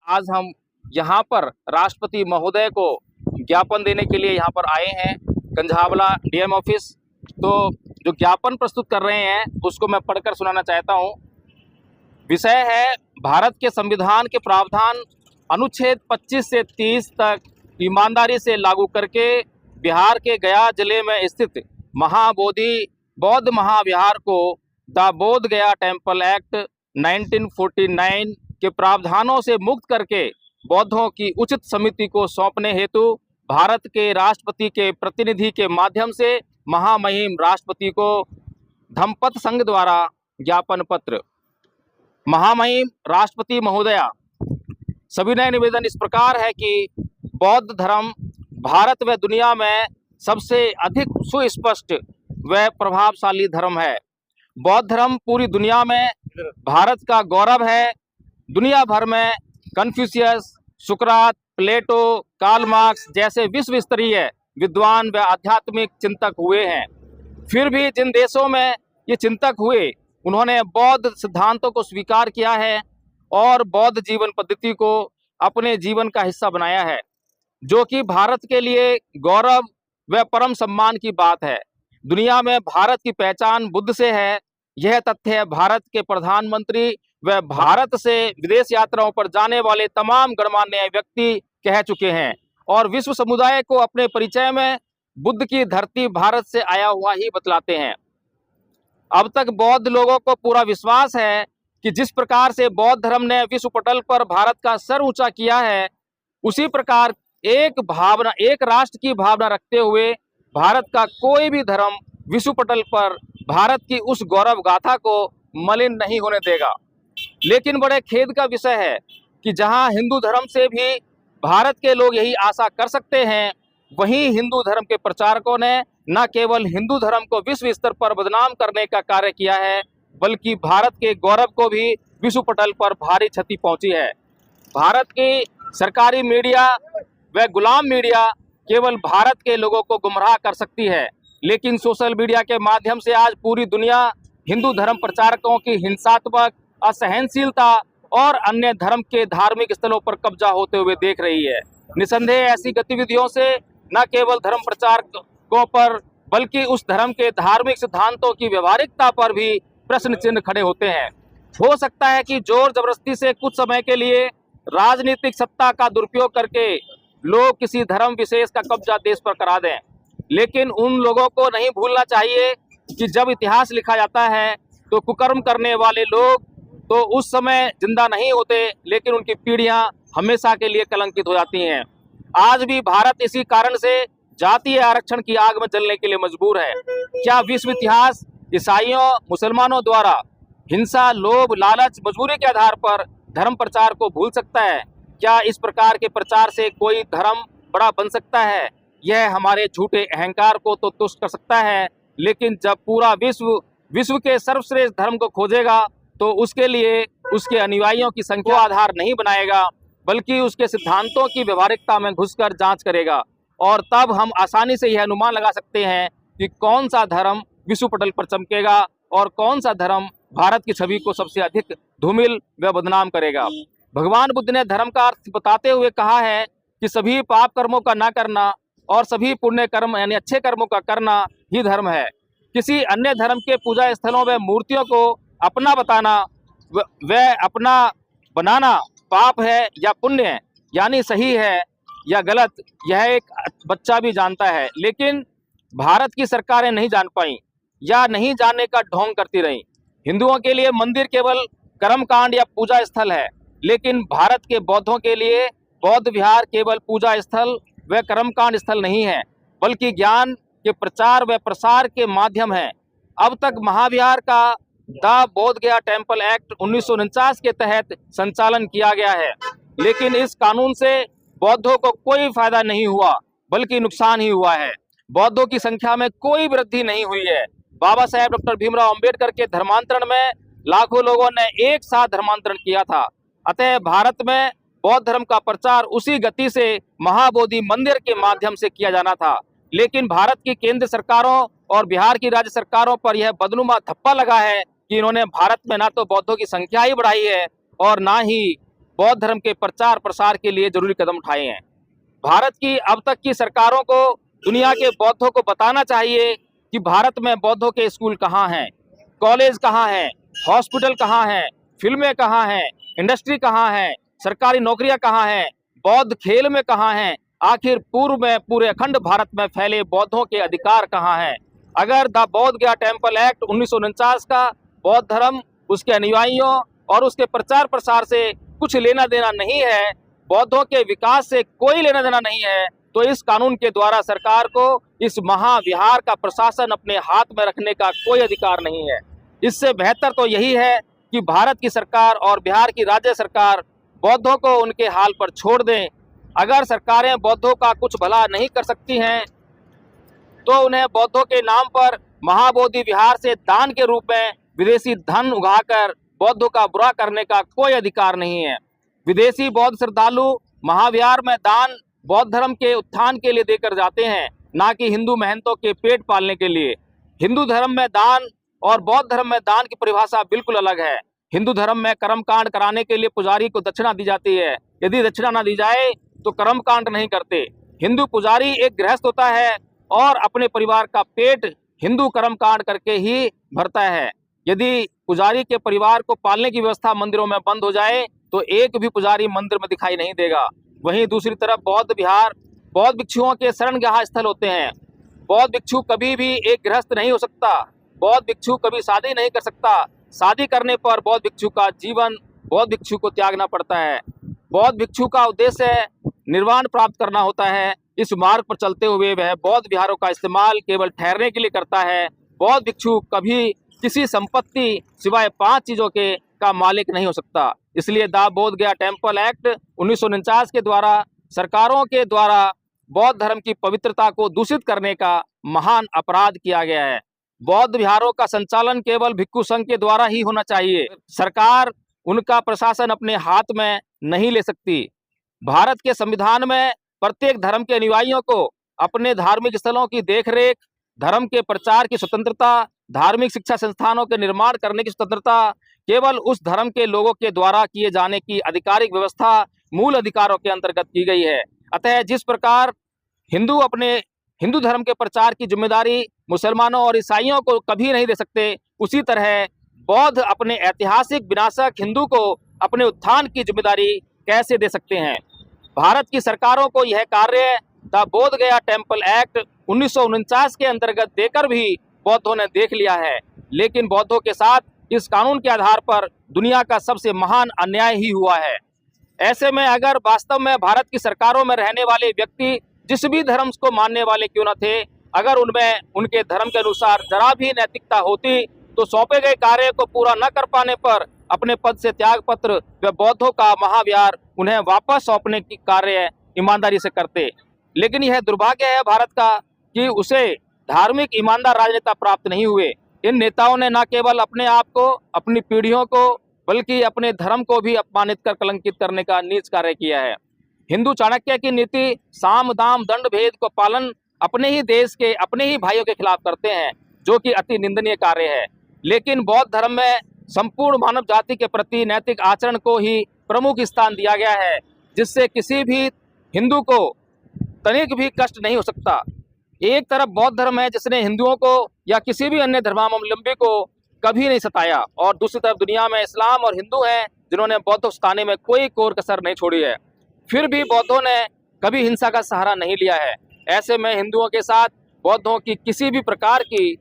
आज हम यहाँ पर राष्ट्रपति महोदय को ज्ञापन देने के लिए यहाँ पर आए हैं, कंझावला डीएम ऑफिस। तो जो ज्ञापन प्रस्तुत कर रहे हैं उसको मैं पढ़कर सुनाना चाहता हूँ। विषय है भारत के संविधान के प्रावधान अनुच्छेद 25 से 30 तक ईमानदारी से लागू करके बिहार के गया जिले में स्थित महाबोधि बौद्ध महाविहार को द बोध गया टेम्पल एक्ट 1949 के प्रावधानों से मुक्त करके बौद्धों की उचित समिति को सौंपने हेतु भारत के राष्ट्रपति के प्रतिनिधि के माध्यम से महामहिम राष्ट्रपति को धम्मपद संघ द्वारा ज्ञापन पत्र। महामहिम राष्ट्रपति महोदया, सविनय निवेदन इस प्रकार है कि बौद्ध धर्म भारत व दुनिया में सबसे अधिक सुस्पष्ट व प्रभावशाली धर्म है। बौद्ध धर्म पूरी दुनिया में भारत का गौरव है। दुनिया भर में कन्फ्यूशियस, सुकरात, प्लेटो, कार्ल मार्क्स जैसे विश्व स्तरीय विद्वान व आध्यात्मिक चिंतक हुए हैं। फिर भी जिन देशों में ये चिंतक हुए उन्होंने बौद्ध सिद्धांतों को स्वीकार किया है और बौद्ध जीवन पद्धति को अपने जीवन का हिस्सा बनाया है, जो कि भारत के लिए गौरव व परम सम्मान की बात है। दुनिया में भारत की पहचान बुद्ध से है। यह तथ्य भारत के प्रधानमंत्री व भारत से विदेश यात्राओं पर जाने वाले तमाम गणमान्य व्यक्ति कह चुके हैं और विश्व समुदाय को अपने परिचय में बुद्ध की धरती भारत से आया हुआ ही बतलाते हैं। अब तक बौद्ध लोगों को पूरा विश्वास है कि जिस प्रकार से बौद्ध धर्म ने विश्व पटल पर भारत का सर ऊंचा किया है, उसी प्रकार एक राष्ट्र की भावना रखते हुए भारत का कोई भी धर्म विश्व पटल पर भारत की उस गौरव गाथा को मलिन नहीं होने देगा। लेकिन बड़े खेद का विषय है कि जहां हिंदू धर्म से भी भारत के लोग यही आशा कर सकते हैं, वहीं हिंदू धर्म के प्रचारकों ने न केवल हिंदू धर्म को विश्व स्तर पर बदनाम करने का कार्य किया है, बल्कि भारत के गौरव को भी विश्व पटल पर भारी क्षति पहुंची है। भारत की सरकारी मीडिया व गुलाम मीडिया केवल भारत के लोगों को गुमराह कर सकती है, लेकिन सोशल मीडिया के माध्यम से आज पूरी दुनिया हिंदू धर्म प्रचारकों की हिंसात्मक, असहनशीलता और अन्य धर्म के धार्मिक स्थलों पर कब्जा होते हुए देख रही है। निसंदेह ऐसी गतिविधियों से न केवल धर्म प्रचारकों पर बल्कि उस धर्म के धार्मिक सिद्धांतों की व्यवहारिकता पर भी प्रश्न चिन्ह खड़े होते हैं। हो सकता है कि जोर जबरदस्ती से कुछ समय के लिए राजनीतिक सत्ता का दुरुपयोग करके लोग किसी धर्म विशेष का कब्जा देश पर करा दें, लेकिन उन लोगों को नहीं भूलना चाहिए कि जब इतिहास लिखा जाता है तो कुकर्म करने वाले लोग तो उस समय जिंदा नहीं होते, लेकिन उनकी पीढ़ियां हमेशा के लिए कलंकित हो जाती हैं। आज भी भारत इसी कारण से जातीय आरक्षण की आग में जलने के लिए मजबूर है। क्या विश्व इतिहास ईसाइयों, मुसलमानों द्वारा हिंसा, लोभ, लालच, मजबूरी के आधार पर धर्म प्रचार को भूल सकता है? क्या इस प्रकार के प्रचार से कोई धर्म बड़ा बन सकता है? यह हमारे झूठे अहंकार को तो तुष्ट कर सकता है, लेकिन जब पूरा विश्व के सर्वश्रेष्ठ धर्म को खोजेगा तो उसके लिए उसके अनुयायियों की संख्या आधार नहीं बनाएगा, बल्कि उसके सिद्धांतों की व्यवहारिकता में घुसकर जांच करेगा। और तब हम आसानी से यह अनुमान लगा सकते हैं कि कौन सा धर्म विश्व पटल पर चमकेगा और कौन सा धर्म भारत की छवि को सबसे अधिक धूमिल व बदनाम करेगा। भगवान बुद्ध ने धर्म का अर्थ बताते हुए कहा है कि सभी पाप कर्मों का न करना और सभी पुण्य कर्म यानी अच्छे कर्मों का करना ही धर्म है। किसी अन्य धर्म के पूजा स्थलों व मूर्तियों को अपना बताना व अपना बनाना पाप है या पुण्य है, यानी सही है या गलत, यह एक बच्चा भी जानता है। लेकिन भारत की सरकारें नहीं जान पाई या नहीं जानने का ढोंग करती रहीं। हिंदुओं के लिए मंदिर केवल कर्मकांड या पूजा स्थल है, लेकिन भारत के बौद्धों के लिए बौद्ध विहार केवल पूजा स्थल व कर्मकांड स्थल नहीं है, बल्कि ज्ञान के प्रचार व प्रसार के माध्यम है। अब तक महाविहार का द बोध गया टेम्पल एक्ट 1949 के तहत संचालन किया गया है, लेकिन इस कानून से बौद्धों को कोई फायदा नहीं हुआ, बल्कि नुकसान ही हुआ है। बौद्धों की संख्या में कोई वृद्धि नहीं हुई है। बाबा साहेब डॉक्टर भीमराव अंबेडकर के धर्मांतरण में लाखों लोगों ने एक साथ धर्मांतरण किया था। अतः भारत में बौद्ध धर्म का प्रचार उसी गति से महाबोधि मंदिर के माध्यम से किया जाना था, लेकिन भारत की केंद्र सरकारों और बिहार की राज्य सरकारों पर यह बदनुमा धप्पा लगा है कि इन्होंने भारत में ना तो बौद्धों की संख्या ही बढ़ाई है और ना ही बौद्ध धर्म के प्रचार प्रसार के लिए जरूरी कदम उठाए हैं। भारत की अब तक की सरकारों को दुनिया के बौद्धों को बताना चाहिए कि भारत में बौद्धों के स्कूल कहाँ हैं, कॉलेज कहाँ हैं, हॉस्पिटल कहाँ हैं, फिल्में कहाँ हैं, इंडस्ट्री कहाँ है, सरकारी नौकरियां कहाँ हैं, बौद्ध खेल में कहाँ हैं, आखिर पूर्व में पूरे अखंड भारत में फैले बौद्धों के अधिकार कहाँ हैं। अगर द बोध गया टेम्पल एक्ट 1949 का बौद्ध धर्म, उसके अनुयायियों और उसके प्रचार प्रसार से कुछ लेना देना नहीं है, बौद्धों के विकास से कोई लेना देना नहीं है, तो इस कानून के द्वारा सरकार को इस महाविहार का प्रशासन अपने हाथ में रखने का कोई अधिकार नहीं है। इससे बेहतर तो यही है कि भारत की सरकार और बिहार की राज्य सरकार बौद्धों को उनके हाल पर छोड़ दें। अगर सरकारें बौद्धों का कुछ भला नहीं कर सकती हैं तो उन्हें बौद्धों के नाम पर महाबोधि विहार से दान के रूप में विदेशी धन उगाकर बौद्धों का बुरा करने का कोई अधिकार नहीं है। विदेशी बौद्ध श्रद्धालु महाविहार में दान बौद्ध धर्म के उत्थान के लिए देकर जाते हैं, ना कि हिंदू महंतों के पेट पालने के लिए। हिंदू धर्म में दान और बौद्ध धर्म में दान की परिभाषा बिल्कुल अलग है। हिंदू धर्म में कर्मकांड कराने के लिए पुजारी को दक्षिणा दी जाती है, यदि दक्षिणा ना दी जाए तो कर्मकांड नहीं करते। हिंदू पुजारी एक गृहस्थ होता है और अपने परिवार का पेट हिंदू कर्मकांड करके ही भरता है। यदि पुजारी के परिवार को पालने की व्यवस्था मंदिरों में बंद हो जाए तो एक भी पुजारी मंदिर में दिखाई नहीं देगा। वहीं दूसरी तरफ बौद्ध विहार बौद्ध भिक्षुओं के शरणगाह स्थल होते हैं। बौद्ध भिक्षु कभी भी एक गृहस्थ नहीं हो सकता, बौद्ध भिक्षु कभी शादी नहीं कर सकता। शादी करने पर बौद्ध भिक्षु का जीवन बौद्ध भिक्षु को त्यागना पड़ता है। बौद्ध भिक्षु का उद्देश्य निर्वाण प्राप्त करना होता है। इस मार्ग पर चलते हुए वह बौद्ध विहारों का इस्तेमाल केवल ठहरने के लिए करता है। बौद्ध भिक्षु कभी किसी संपत्ति सिवाय 5 चीजों के का मालिक नहीं हो सकता। इसलिए द बोध गया टेम्पल एक्ट 1949 के द्वारा सरकारों के द्वारा बौद्ध धर्म की पवित्रता को दूषित करने का महान अपराध किया गया है। बौद्ध विहारों का संचालन केवल भिक्षु संघ के द्वारा ही होना चाहिए। सरकार उनका प्रशासन अपने हाथ में नहीं ले सकती। भारत के संविधान में प्रत्येक धर्म के अनुयायियों को अपने धार्मिक स्थलों की देखरेख, धर्म के प्रचार की स्वतंत्रता, धार्मिक शिक्षा संस्थानों के निर्माण करने की स्वतंत्रता केवल उस धर्म के लोगों के द्वारा किए जाने की आधिकारिक व्यवस्था मूल अधिकारों के अंतर्गत की गई है। अतः जिस प्रकार हिंदू अपने हिंदू धर्म के प्रचार की जिम्मेदारी मुसलमानों और ईसाइयों को कभी नहीं दे सकते, उसी तरह बौद्ध अपने ऐतिहासिक विनाशक हिंदू को अपने उत्थान की जिम्मेदारी कैसे दे सकते हैं। भारत की सरकारों को यह कार्य द बोध गया टेम्पल एक्ट 1949 के अंतर्गत देकर भी बौद्धों ने देख लिया है, लेकिन बौद्धों के साथ इस कानून के आधार पर दुनिया का सबसे महान अन्याय ही हुआ है। ऐसे में अगर वास्तव में भारत की सरकारों में रहने वाले व्यक्ति जिस भी धर्म को मानने वाले क्यों न थे, अगर उनमें उनके धर्म के अनुसार जरा भी नैतिकता होती तो सौंपे गए कार्य को पूरा न कर पाने पर अपने पद से त्याग पत्र व बौद्धों का महाविहार उन्हें वापस सौंपने की कार्य ईमानदारी से करते। लेकिन यह दुर्भाग्य है भारत का कि उसे धार्मिक ईमानदार राजनेता प्राप्त नहीं हुए। इन नेताओं ने न केवल अपने आप को, अपनी पीढ़ियों को, बल्कि अपने धर्म को भी अपमानित कर कलंकित करने का नीच कार्य किया है। हिंदू चाणक्य की नीति साम दाम दंड भेद को पालन अपने ही देश के अपने ही भाइयों के खिलाफ करते हैं, जो कि अति निंदनीय कार्य है। लेकिन बौद्ध धर्म में संपूर्ण मानव जाति के प्रति नैतिक आचरण को ही प्रमुख स्थान दिया गया है, जिससे किसी भी हिंदू को तनिक भी कष्ट नहीं हो सकता। एक तरफ बौद्ध धर्म है जिसने हिंदुओं को या किसी भी अन्य धर्मावलंबी को कभी नहीं सताया, और दूसरी तरफ दुनिया में इस्लाम और हिंदू हैं जिन्होंने बौद्ध को सताने में कोई कोर कसर नहीं छोड़ी है। फिर भी बौद्धों ने कभी हिंसा का सहारा नहीं लिया है। ऐसे में हिंदुओं के साथ बौद्धों की किसी भी प्रकार की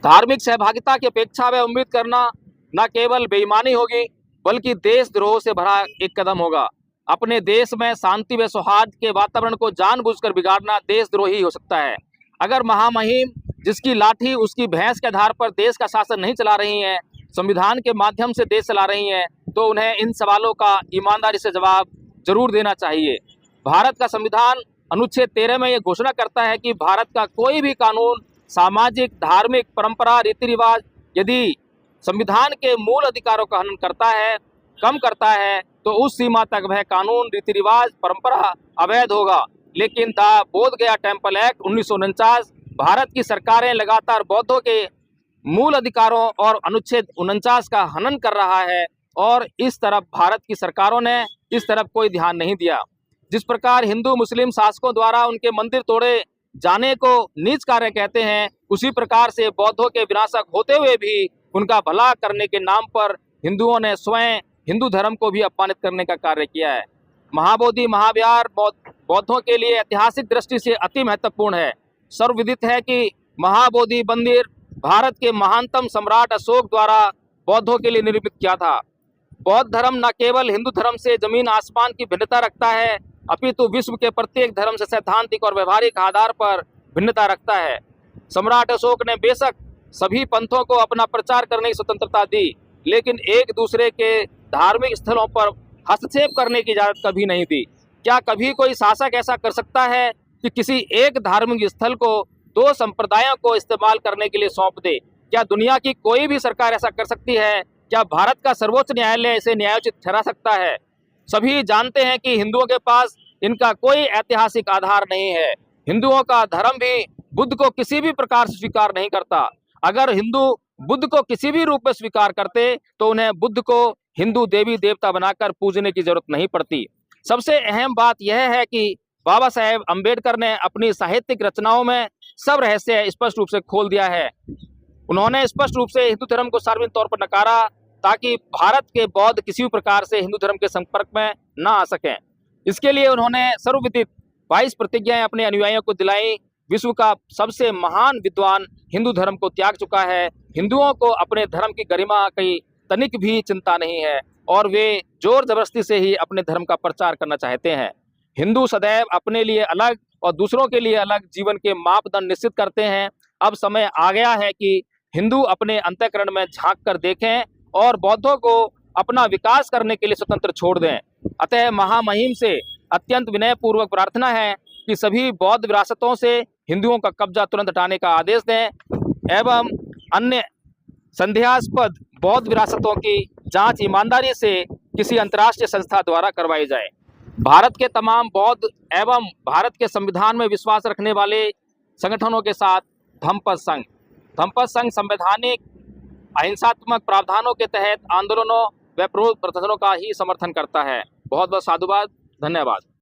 धार्मिक सहभागिता की अपेक्षा व उम्मीद करना न केवल बेईमानी होगी, बल्कि देशद्रोह से भरा एक कदम होगा। अपने देश में शांति व सौहार्द के वातावरण को जानबूझकर बिगाड़ना देशद्रोही हो सकता है। अगर महामहिम जिसकी लाठी उसकी भैंस के आधार पर देश का शासन नहीं चला रही हैं, संविधान के माध्यम से देश चला रही हैं, तो उन्हें इन सवालों का ईमानदारी से जवाब जरूर देना चाहिए। भारत का संविधान अनुच्छेद 13 में यह घोषणा करता है कि भारत का कोई भी कानून सामाजिक, धार्मिक, परंपरा, रीति रिवाज यदि संविधान के मूल अधिकारों का हनन करता है, कम करता है, तो उस सीमा तक वह कानून, रीति रिवाज, परंपरा अवैध होगा। लेकिन द बोध गया टेम्पल एक्ट 1949 भारत की सरकारें लगातार बौद्धों के मूल अधिकारों और अनुच्छेद 49 का हनन कर रहा है और इस तरफ भारत की सरकारों ने इस तरफ कोई ध्यान नहीं दिया। जिस प्रकार हिंदू मुस्लिम शासकों द्वारा उनके मंदिर तोड़े जाने को नीच कार्य कहते हैं, उसी प्रकार से बौद्धों के विनाशक होते हुए भी उनका भला करने के नाम पर हिंदुओं ने स्वयं हिंदू धर्म को भी अपमानित करने का कार्य किया है। महाबोधि महाविहार बौद्धों के लिए ऐतिहासिक दृष्टि से अति महत्वपूर्ण है। सर्वविदित है कि महाबोधि मंदिर भारत के महानतम सम्राट अशोक द्वारा बौद्धों के लिए निर्मित किया था। बौद्ध धर्म न केवल हिंदू धर्म से जमीन आसमान की भिन्नता रखता है, अपितु विश्व के प्रत्येक धर्म से सैद्धांतिक और व्यवहारिक आधार पर भिन्नता रखता है। सम्राट अशोक ने बेशक सभी पंथों को अपना प्रचार करने की स्वतंत्रता दी, लेकिन एक दूसरे के धार्मिक स्थलों पर हस्तक्षेप करने की इजाजत कभी नहीं दी। क्या कभी कोई शासक ऐसा कर सकता है कि किसी एक धार्मिक स्थल को दो संप्रदायों को इस्तेमाल करने के लिए सौंप दे? क्या दुनिया की कोई भी सरकार ऐसा कर सकती है? क्या भारत का सर्वोच्च न्यायालय इसे न्यायोचित ठहरा सकता है? सभी जानते हैं कि हिंदुओं के पास इनका कोई ऐतिहासिक आधार नहीं है। हिंदुओं का धर्म भी बुद्ध को किसी भी प्रकार से स्वीकार नहीं करता। अगर हिंदू बुद्ध को किसी भी रूप में स्वीकार करते तो उन्हें बुद्ध को हिंदू देवी देवता बनाकर पूजने की जरूरत नहीं पड़ती। सबसे अहम बात यह है कि बाबा साहेब अम्बेडकर ने अपनी साहित्यिक रचनाओं में सब रहस्य स्पष्ट रूप से खोल दिया है। उन्होंने स्पष्ट रूप से हिंदू धर्म को सार्वजनिक तौर पर नकारा ताकि भारत के बौद्ध किसी भी प्रकार से हिंदू धर्म के संपर्क में न आ सकें। इसके लिए उन्होंने सर्वविदित 22 प्रतिज्ञाएं अपने अनुयायियों को दिलाई। विश्व का सबसे महान विद्वान हिंदू धर्म को त्याग चुका है। हिंदुओं को अपने धर्म की गरिमा की तनिक भी चिंता नहीं है और वे जोर जबरदस्ती से ही अपने धर्म का प्रचार करना चाहते हैं। हिंदू सदैव अपने लिए अलग और दूसरों के लिए अलग जीवन के मापदंड निश्चित करते हैं। अब समय आ गया है कि हिंदू अपने अंतःकरण में झांक कर देखें और बौद्धों को अपना विकास करने के लिए स्वतंत्र छोड़ दें। अतः महामहिम से अत्यंत विनयपूर्वक प्रार्थना है कि सभी बौद्ध विरासतों से हिंदुओं का कब्जा तुरंत हटाने का आदेश दें एवं अन्य संदेहास्पद बौद्ध विरासतों की जांच ईमानदारी से किसी अंतर्राष्ट्रीय संस्था द्वारा करवाई जाए। भारत के तमाम बौद्ध एवं भारत के संविधान में विश्वास रखने वाले संगठनों के साथ धम्मपद संघ संवैधानिक अहिंसात्मक प्रावधानों के तहत आंदोलनों व प्रदर्शनों का ही समर्थन करता है। बहुत बहुत साधुवाद, धन्यवाद।